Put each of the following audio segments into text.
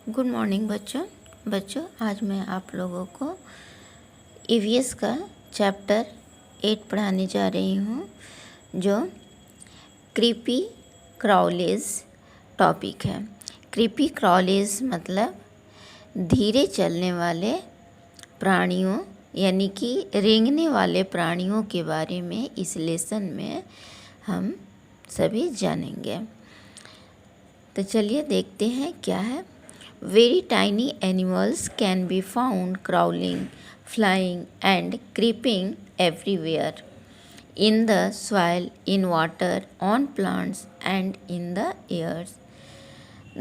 Good morning बच्चों आज मैं आप लोगों को ईवीएस का चैप्टर 8 पढ़ाने जा रही हूँ जो क्रीपी क्राउलीज टॉपिक है। क्रीपी क्राउलीज मतलब धीरे चलने वाले प्राणियों यानी कि रेंगने वाले प्राणियों के बारे में इस लेसन में हम सभी जानेंगे। तो चलिए देखते हैं क्या है। Very tiny animals can be found crawling, flying and creeping everywhere in the soil, in water, on plants and in the air.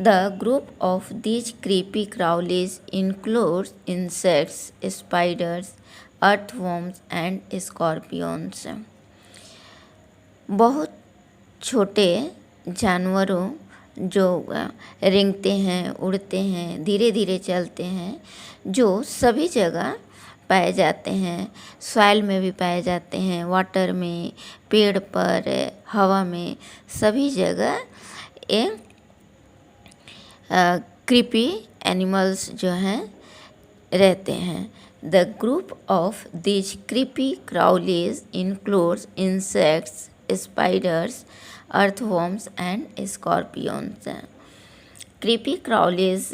The group of these creepy crawlies includes insects, spiders, earthworms and scorpions. बहुत छोटे जानवरों जो रेंगते हैं, उड़ते हैं, धीरे धीरे चलते हैं, जो सभी जगह पाए जाते हैं। सॉइल में भी पाए जाते हैं, वाटर में, पेड़ पर, हवा में, सभी जगह ये क्रीपी एनिमल्स जो हैं रहते हैं। The group of this creepy crawlies includes insects, spiders, earthworms and scorpions. Creepy crawlies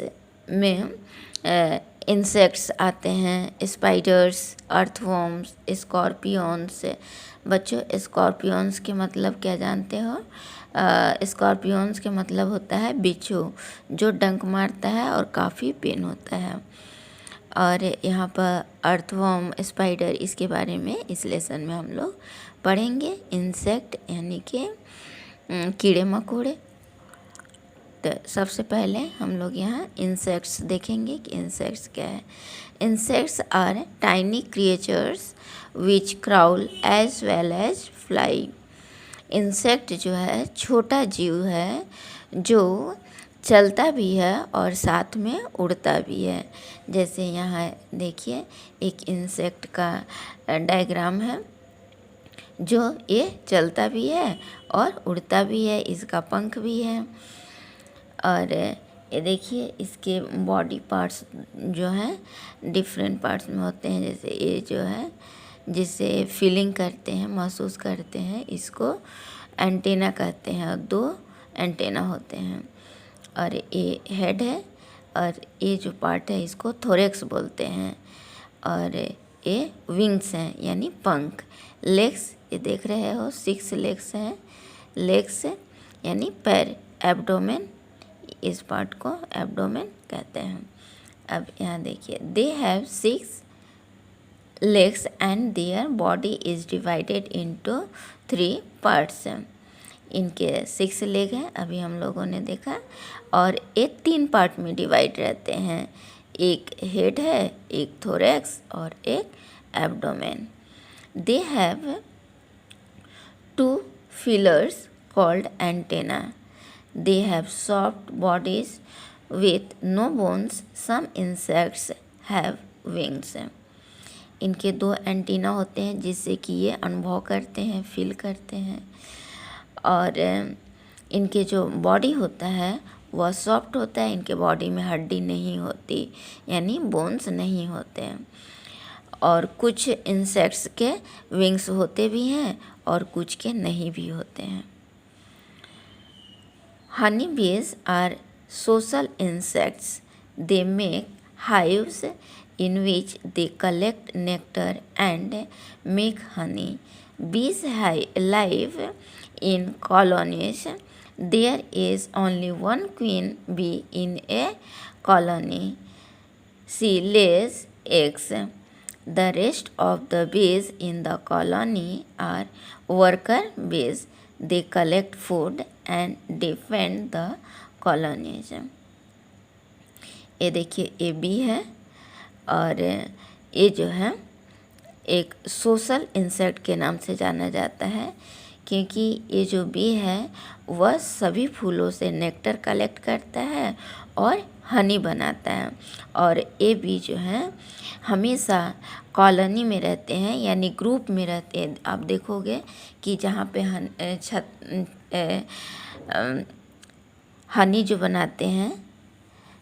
में इंसेक्ट्स आते हैं, स्पाइडर्स, अर्थवॉर्म्स, स्कॉर्पियंस। बच्चों स्कॉर्पियंस के मतलब क्या जानते हो? स्कॉर्पियंस के मतलब होता है बिच्छू जो डंक मारता है और काफ़ी पेन होता है। और यहाँ पर अर्थवॉर्म, स्पाइडर, इसके बारे में इस लेसन में हम लोग पढ़ेंगे। इंसेक्ट यानी कि कीड़े मकोड़े। तो सबसे पहले हम लोग यहाँ इंसेक्ट्स देखेंगे कि इंसेक्ट्स क्या है। Insects are tiny creatures which crawl as well as fly. Insect जो है छोटा जीव है जो चलता भी है और साथ में उड़ता भी है। जैसे यहाँ देखिए एक इंसेक्ट का डायग्राम है जो ये चलता भी है और उड़ता भी है, इसका पंख भी है। और ये देखिए इसके बॉडी पार्ट्स जो हैं डिफरेंट पार्ट्स में होते हैं। जैसे ये जो है जिसे फीलिंग करते हैं, महसूस करते हैं, इसको एंटेना कहते हैं और 2 एंटेना होते हैं। और ये हेड है और ये जो पार्ट है इसको थोरेक्स बोलते हैं। और ये विंग्स हैं यानी पंख। लेग्स ये देख रहे हो 6 लेग्स हैं। लेग्स यानी पैर, एब्डोमेन, इस पार्ट को एब्डोमेन कहते हैं। अब यहाँ देखिए they have 6 legs and their body is divided into 3 parts। इनके 6 लेग हैं अभी हम लोगों ने देखा और ये 3 पार्ट में डिवाइड रहते हैं। एक हेड है, एक थोरेक्स और एक abdomen. They have 2 feelers called antenna. They have soft bodies with no bones. Some insects have wings. इनके 2 एंटीना होते हैं जिससे कि ये अनुभव करते हैं, फील करते हैं। और इनके जो बॉडी होता है वह सॉफ्ट होता है। इनके बॉडी में हड्डी नहीं होती यानी बोन्स नहीं होते हैं। और कुछ इंसेक्ट्स के विंग्स होते भी हैं और कुछ के नहीं भी होते हैं। Honey bees are social insects. They make hives in which they collect nectar and make honey. Bees live in colonies. There is only one queen bee in a colony. She lays eggs. The rest of the bees in the colony are worker bees. They collect food and defend the colonies. ये देखिए ये B है और ये जो है एक social insect के नाम से जाना जाता है क्योंकि ये जो बी है वह सभी फूलों से नेक्टर कलेक्ट करता है और हनी बनाता है। और ये बी जो है हमेशा कॉलोनी में रहते हैं यानी ग्रुप में रहते हैं। आप देखोगे कि जहाँ पे हनी जो बनाते हैं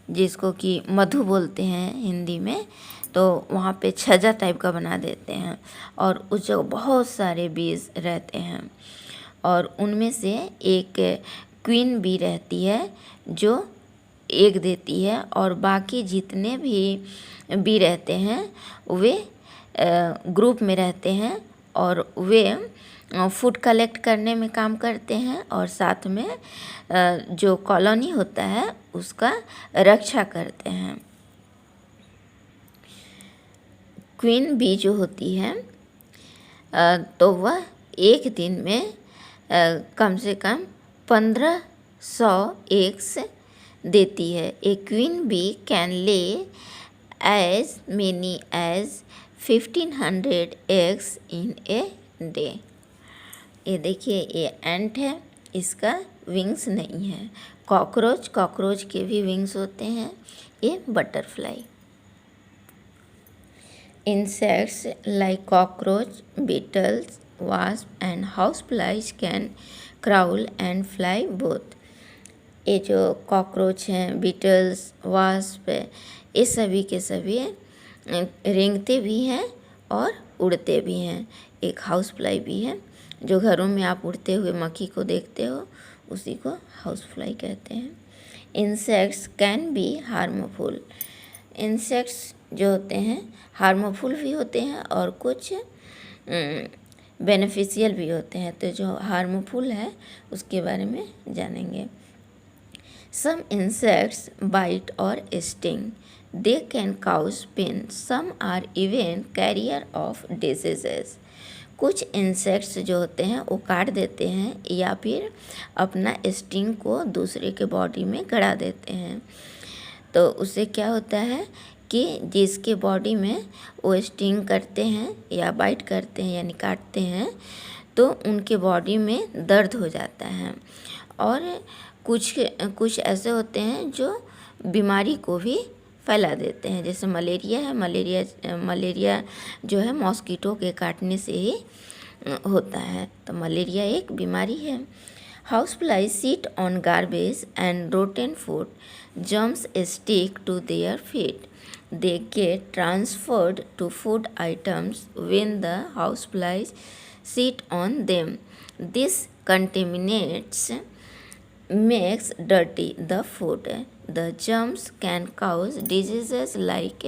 जिसको कि मधु बोलते हैं हिंदी में, तो वहाँ पे छजा टाइप का बना देते हैं और उस जगह बहुत सारे बीज रहते हैं और उनमें से एक क्वीन बी रहती है जो एग देती है और बाकी जितने भी बी रहते हैं वे ग्रुप में रहते हैं और वे फूड कलेक्ट करने में काम करते हैं और साथ में जो कॉलोनी होता है उसका रक्षा करते हैं। क्वीन बी जो होती है तो वह एक दिन में कम से कम 1500 एग्स देती है। A queen bee can lay as many as 1500 eggs in a day. ये देखिए, ये एंट है, इसका विंग्स नहीं है। कॉकरोच के भी विंग्स होते हैं। ये butterfly. Insects like cockroach, beetles, wasp and houseflies can crawl and fly both। ये जो कॉकरोच हैं, बीटल्स, वास्प, ये सभी के सभी रेंगते भी हैं और उड़ते भी हैं। एक हाउस फ्लाई भी है, जो घरों में आप उड़ते हुए मक्खी को देखते हो, उसी को हाउस फ्लाई कहते हैं। Insects can be harmful. Insects जो होते हैं हार्मफुल भी होते हैं और कुछ बेनिफिशियल भी होते हैं। तो जो हार्मफुल है उसके बारे में जानेंगे। सम इंसेक्ट्स बाइट और sting, they can cause pain, some are even carrier of diseases. कुछ इंसेक्ट्स जो होते हैं वो काट देते हैं या फिर अपना स्टिंग को दूसरे के बॉडी में गड़ा देते हैं। तो उससे क्या होता है कि जिसके बॉडी में वो स्टिंग करते हैं या बाइट करते हैं यानी काटते हैं, तो उनके बॉडी में दर्द हो जाता है। और कुछ ऐसे होते हैं जो बीमारी को भी फैला देते हैं, जैसे मलेरिया है। मलेरिया जो है मॉस्किटो के काटने से ही होता है, तो मलेरिया एक बीमारी है। House fly seat on garbage and rotten food, germs stick to their feet. They get transferred to food items when the houseflies sit on them. This contaminates makes dirty the food. The germs can cause diseases like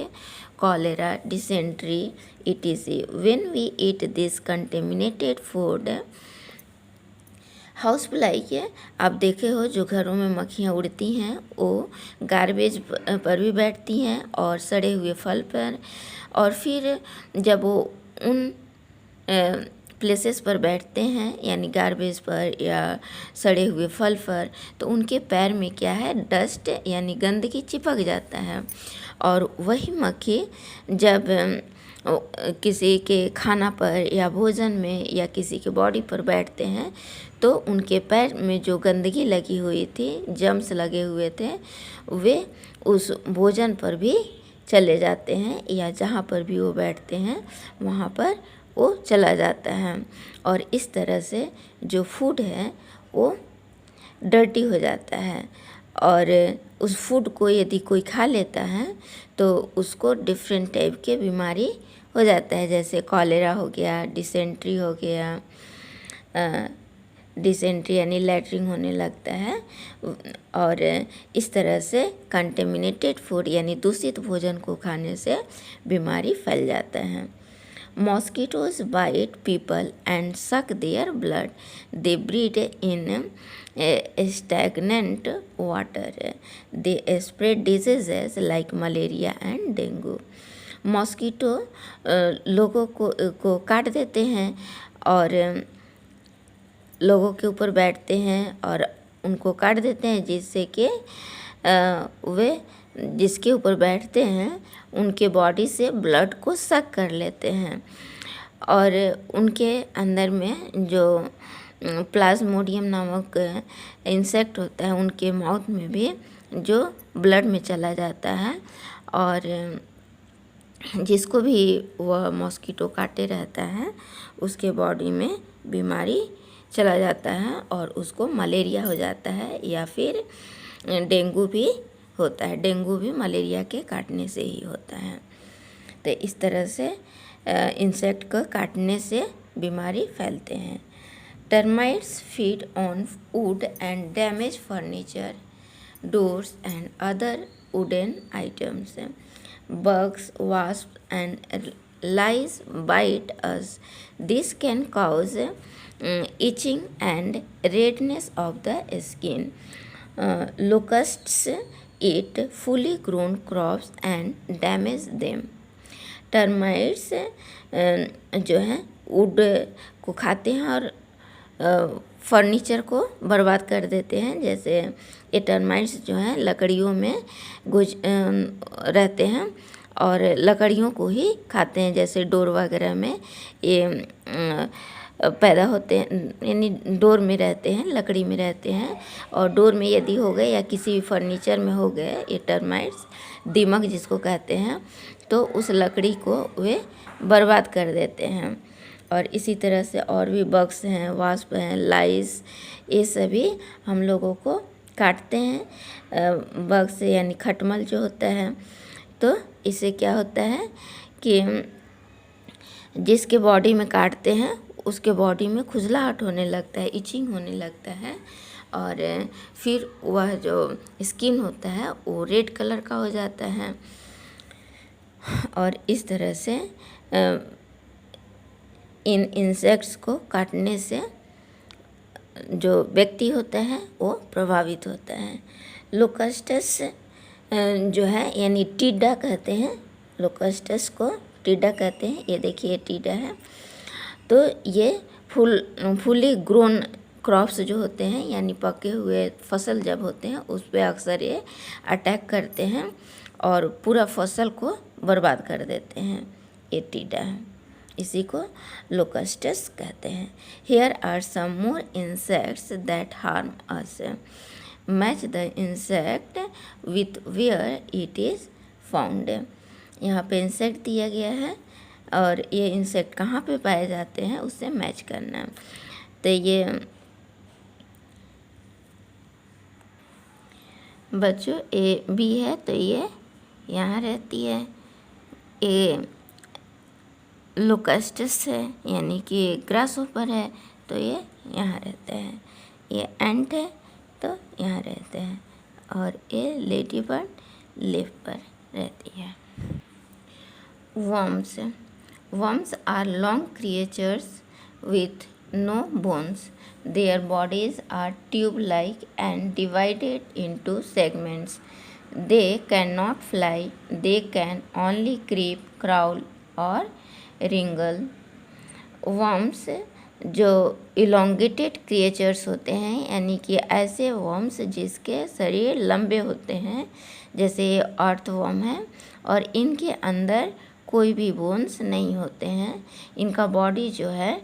cholera, dysentery, etc. When we eat this contaminated food, house fly के आप देखे हो जो घरों में मक्खियाँ उड़ती हैं वो गार्बेज पर भी बैठती हैं और सड़े हुए फल पर, और फिर जब वो उन प्लेसेस पर बैठते हैं यानी गार्बेज पर या सड़े हुए फल पर, तो उनके पैर में क्या है, डस्ट यानी गंदगी चिपक जाता है। और वही मक्खी जब किसी के खाना पर या भोजन में या किसी के बॉडी पर बैठते हैं तो उनके पैर में जो गंदगी लगी हुई थी, जम्स लगे हुए थे, वे उस भोजन पर भी चले जाते हैं या जहाँ पर भी वो बैठते हैं वहाँ पर वो चला जाता है। और इस तरह से जो फूड है वो डर्टी हो जाता है और उस फूड को यदि कोई खा लेता है तो उसको डिफरेंट टाइप के बीमारी हो जाता है, जैसे कॉलेरा हो गया, डिसेंट्री हो गया। डिसेंट्री यानी लैट्रिन होने लगता है। और इस तरह से कंटेमिनेटेड फूड यानी दूषित भोजन को खाने से बीमारी फैल जाता है। मॉस्किटोज बाइट पीपल एंड सक their blood, they breed in stagnant water, they spread diseases like malaria and dengue. Mosquito लोगों को काट देते हैं और लोगों के ऊपर बैठते हैं और उनको काट देते हैं, जिससे कि वे जिसके ऊपर बैठते हैं उनके बॉडी से ब्लड को सक कर लेते हैं और उनके अंदर में जो प्लाज्मोडियम नामक इंसेक्ट होता है उनके माउथ में भी जो ब्लड में चला जाता है और जिसको भी वह मॉस्किटो काटे रहता है उसके बॉडी में बीमारी चला जाता है और उसको मलेरिया हो जाता है या फिर डेंगू भी होता है। डेंगू भी मलेरिया के काटने से ही होता है। तो इस तरह से इंसेक्ट को काटने से बीमारी फैलते हैं। Termites feed on would and damage furniture, doors and other wooden items. Bugs, wasps and lice bite us. This can cause itching and redness of the skin. Locusts eat fully grown crops and damage them. Termites जो हैं would को खाते हैं और furniture को बर्बाद कर देते हैं। जैसे ये टर्माइट्स जो हैं लकड़ियों में रहते हैं और लकड़ियों को ही खाते हैं। जैसे डोर वगैरह में ये पैदा होते हैं, यानी डोर में रहते हैं, लकड़ी में रहते हैं। और डोर में यदि हो गए या किसी भी फर्नीचर में हो गए ये टर्माइट्स, दीमक जिसको कहते हैं, तो उस लकड़ी को वे बर्बाद कर देते हैं। और इसी तरह से और भी बग्स हैं, वास्प हैं, लाइस, ये सभी हम लोगों को काटते हैं। बग्स यानी खटमल जो होता है, तो इससे क्या होता है कि जिसके बॉडी में काटते हैं उसके बॉडी में खुजलाहट होने लगता है, इचिंग होने लगता है। और फिर वह जो स्किन होता है वो रेड कलर का हो जाता है। और इस तरह से इन इंसेक्ट्स को काटने से जो व्यक्ति होता है वो प्रभावित होता है। लोकस्टस जो है यानी टिड्डा कहते हैं, लोकस्टस को टिड्डा कहते हैं। ये देखिए टिड्डा है। तो ये फुली ग्रोन क्रॉप्स जो होते हैं यानी पके हुए फसल जब होते हैं उस पर अक्सर ये अटैक करते हैं और पूरा फसल को बर्बाद कर देते हैं। ये टिड्डा है, इसी को लोकस्टस कहते हैं। Here are some more insects that harm us. Match the insect with where it is found. यहाँ पे इंसेक्ट दिया गया है और ये इंसेक्ट कहाँ पे पाए जाते हैं उससे मैच करना। तो ये बच्चों ए बी है, तो ये यहाँ रहती है। ये लोकस्टस है यानी कि ग्रास ऊपर है, तो ये यहाँ रहते हैं। ये एंट है तो यहाँ रहते हैं। और ये लेडी बर्ड लीफ पर रहती है। Worms. Worms are long creatures with no bones. Their bodies are tube-like and divided into segments. They cannot fly. They can only creep, crawl or wriggle. Worms जो इलोंगेटेड क्रिएचर्स होते हैं यानी कि ऐसे worms जिसके शरीर लंबे होते हैं, जैसे ये अर्थवर्म है और इनके अंदर कोई भी बोन्स नहीं होते हैं। इनका बॉडी जो है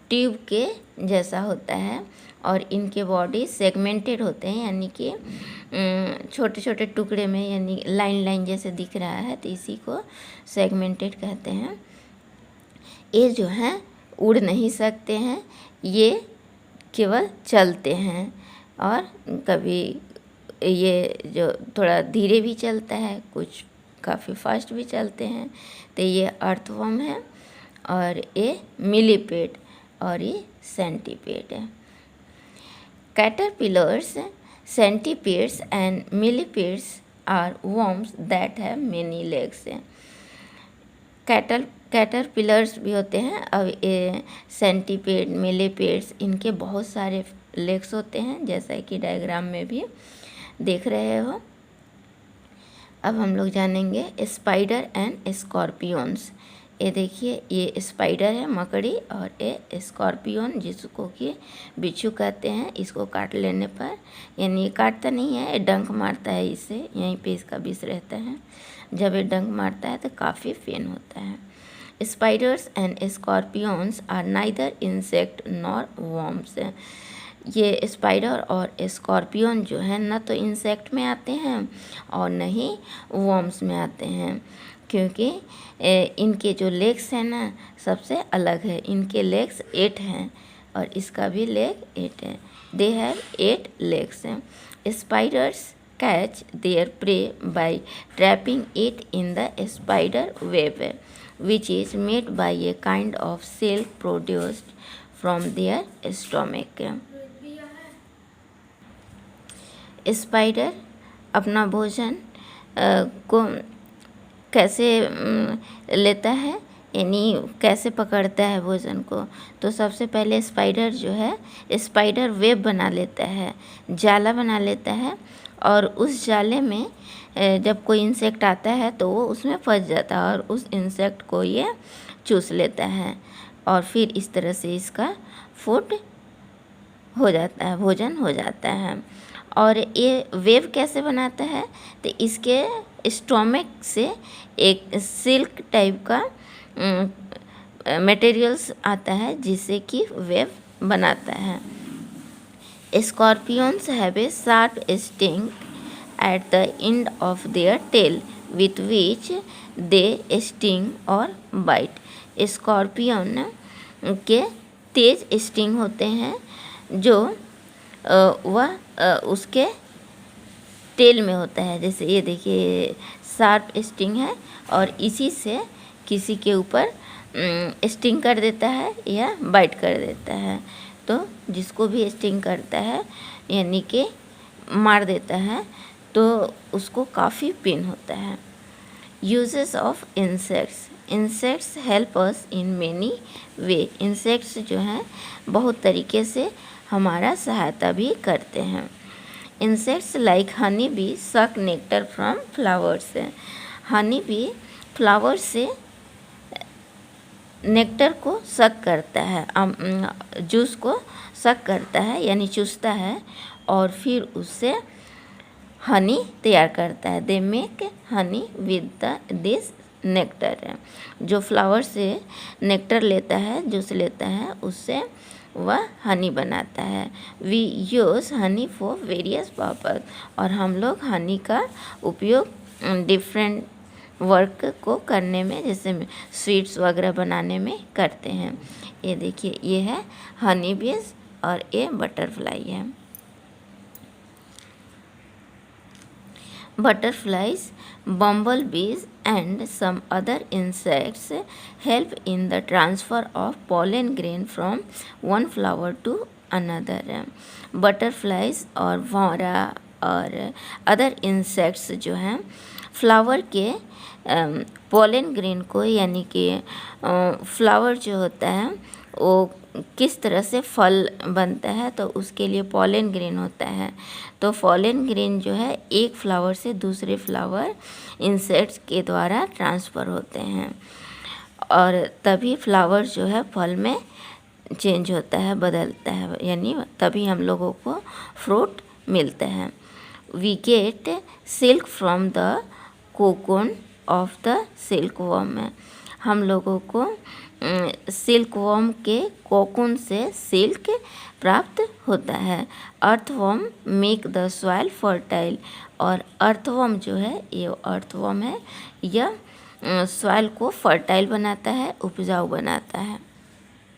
ट्यूब के जैसा होता है और इनके बॉडी सेगमेंटेड होते हैं यानी कि छोटे छोटे टुकड़े में, यानी लाइन लाइन जैसे दिख रहा है, तो इसी को सेगमेंटेड कहते हैं। ये जो हैं उड़ नहीं सकते हैं, ये केवल चलते हैं और कभी ये जो थोड़ा धीरे भी चलता है, कुछ काफ़ी फास्ट भी चलते हैं। तो ये अर्थवर्म है और ये मिलीपेड और ये सेंटीपेड है। Caterpillars, centipedes and millipedes are worms that have many legs. Caterpillars भी होते हैं और ये सेंटीपेड, मिलीपेड्स, इनके बहुत सारे लेग्स होते हैं जैसा कि डायग्राम में भी देख रहे हो। अब हम लोग जानेंगे स्पाइडर एंड स्कॉर्पियंस। ये देखिए ये स्पाइडर है, मकड़ी, और ये स्कॉर्पियन जिसको कि बिच्छू कहते हैं। इसको काट लेने पर, यानी ये काटता नहीं है, ये डंक मारता है, इससे यहीं पे इसका विष रहता है। जब ये डंक मारता है तो काफ़ी पेन होता है। Spiders and scorpions are neither insect nor worms. ये स्पाइडर और स्कॉर्पियन जो है न तो इंसेक्ट में आते हैं और न ही वर्म्स में आते हैं, क्योंकि इनके जो लेग्स हैं ना सबसे अलग है। इनके लेग्स 8 हैं और इसका भी लेग 8 है। दे हैव 8 लेग्स हैं। Spiders catch their prey by trapping it in the spider web, which is made by a kind of silk produced from their stomach. Spider अपना भोजन को कैसे लेता है, यानी कैसे पकड़ता है भोजन को। तो सबसे पहले स्पाइडर जो है स्पाइडर वेब बना लेता है, जाला बना लेता है, और उस जाले में जब कोई इंसेक्ट आता है तो वो उसमें फंस जाता है और उस इंसेक्ट को ये चूस लेता है, और फिर इस तरह से इसका फूड हो जाता है, भोजन हो जाता है। और ये वेव कैसे बनाता है, तो इसके स्टोमक से एक सिल्क टाइप का मटेरियल्स आता है जिससे कि वेव बनाता है। Scorpions have a sharp sting at the end of their tail with which they sting और बाइट। स्कॉर्पियन के तेज स्टिंग होते हैं जो वह उसके टेल में होता है। जैसे ये देखिए शार्प स्टिंग है और इसी से किसी के ऊपर स्टिंग कर देता है या बाइट कर देता है। तो जिसको भी स्टिंग करता है यानी कि मार देता है तो उसको काफ़ी पेन होता है। Uses of insects. Insects help us in many way. Insects जो हैं बहुत तरीके से हमारा सहायता भी करते हैं। इंसेक्ट्स लाइक हनी बी सक nectar from flowers. Honey bee flower से नेक्टर को सक करता है, जूस को सक करता है यानी चूसता है, और फिर उससे हनी तैयार करता है। They make Honey with this nectar. जो फ्लावर से नेक्टर लेता है, जूस लेता है, उससे वह हनी बनाता है। We use honey for various purpose. और हम लोग हनी का उपयोग डिफरेंट वर्क को करने में, जैसे स्वीट्स वगैरह बनाने में करते हैं। ये देखिए ये है हनी बीज और ये बटरफ्लाई है। Butterflies, bumblebees and some other insects help in the transfer of pollen grain from one flower to another. Butterflies और भौरा और अदर इंसेक्ट्स जो हैं फ्लावर के पोलन ग्रेन को, यानी कि फ्लावर जो होता है वो किस तरह से फल बनता है तो उसके लिए पोलन ग्रेन होता है। तो पोलन ग्रेन जो है एक फ्लावर से दूसरे फ्लावर इंसेक्ट्स के द्वारा ट्रांसफ़र होते हैं और तभी फ्लावर जो है फल में चेंज होता है, बदलता है, यानी तभी हम लोगों को फ्रूट मिलता है। We get silk from the cocoon of the silk worm. हम लोगों को सिल्क वर्म के कोकून से सिल्क प्राप्त होता है। Earthworm make the soil fertile. और अर्थवर्म जो है, ये अर्थवर्म है, यह सॉइल को फर्टाइल बनाता है, उपजाऊ बनाता है।